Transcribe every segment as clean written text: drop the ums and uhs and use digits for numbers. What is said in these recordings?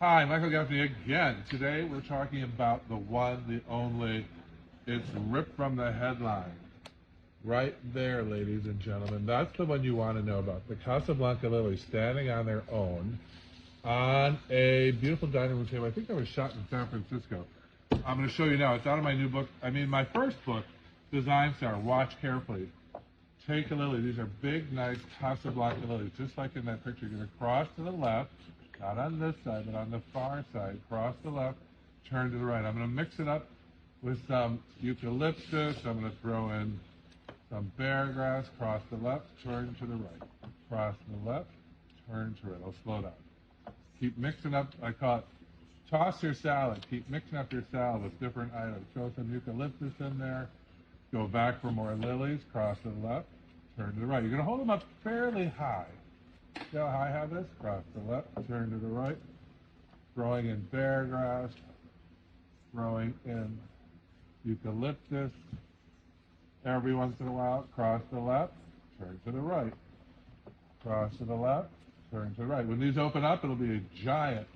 Hi, Michael Gaffney again. Today we're talking about the one, the only. It's ripped from the headline. Right there, ladies and gentlemen. That's the one you want to know about. The Casablanca lilies standing on their own on a beautiful dining room table. I think that was shot in San Francisco. I'm going to show you now. It's out of my new book. My first book, Design Star. Watch carefully. Take a lily. These are big, nice Casablanca lilies, just like in that picture. You're going to cross to the left, not on this side, but on the far side. Cross to the left, turn to the right. I'm going to mix it up with some eucalyptus. I'm going to throw in some bear grass. Cross to the left, turn to the right. Cross to the left, turn to the right. I'll slow down. Keep mixing up. I call it toss your salad. Keep mixing up your salad with different items. Throw some eucalyptus in there. Go back for more lilies, cross to the left, turn to the right. You're going to hold them up fairly high. See how high I have this? Cross to the left, turn to the right. Throwing in bear grass, throwing in eucalyptus. Every once in a while, cross to the left, turn to the right. Cross to the left, turn to the right. When these open up, it'll be a giant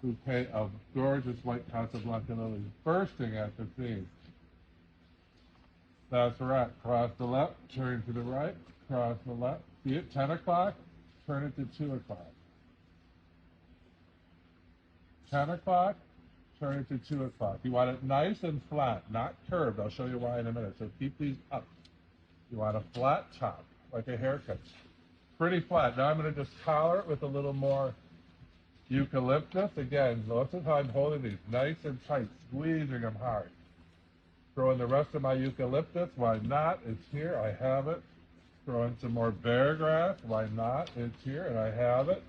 bouquet of gorgeous white Casablanca lilies bursting at the seams. That's right. Cross the left, turn to the right, cross the left. See it? 10 o'clock, turn it to 2 o'clock. 10 o'clock, turn it to 2 o'clock. You want it nice and flat, not curved. I'll show you why in a minute. So keep these up. You want a flat top, like a haircut. Pretty flat. Now I'm going to just collar it with a little more eucalyptus. Again, notice how I'm holding these nice and tight, squeezing them hard. Throw in the rest of my eucalyptus. Why not? It's here. I have it. Throw in some more bear grass. Why not? It's here, and I have it.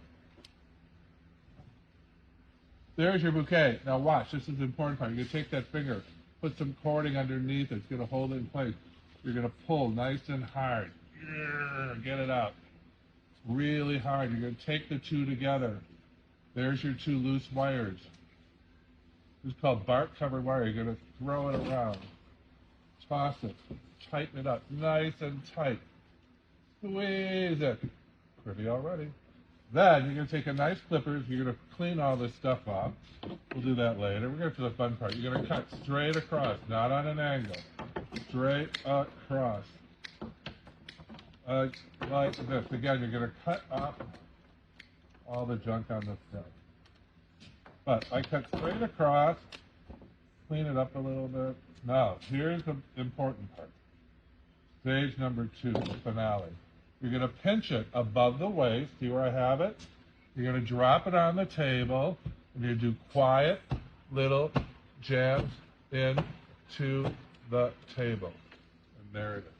There's your bouquet. Now watch. This is the important part. You're going to take that finger, put some cording underneath it. It's going to hold it in place. You're going to pull nice and hard. Get it out. Really hard. You're going to take the two together. There's your two loose wires. This is called bark-covered wire. You're going to throw it around. Toss it. Tighten it up. Nice and tight. Squeeze it. Pretty already. Then you're going to take a nice clippers. You're going to clean all this stuff off. We'll do that later. We're going to the fun part. You're going to cut straight across, not on an angle. Straight across. Like this. Again, you're going to cut off all the junk on the front. But I cut straight across, clean it up a little bit. Now, here's the important part. Stage number 2, the finale. You're going to pinch it above the waist. See where I have it? You're going to drop it on the table, and you do quiet little jabs into the table. And there it is.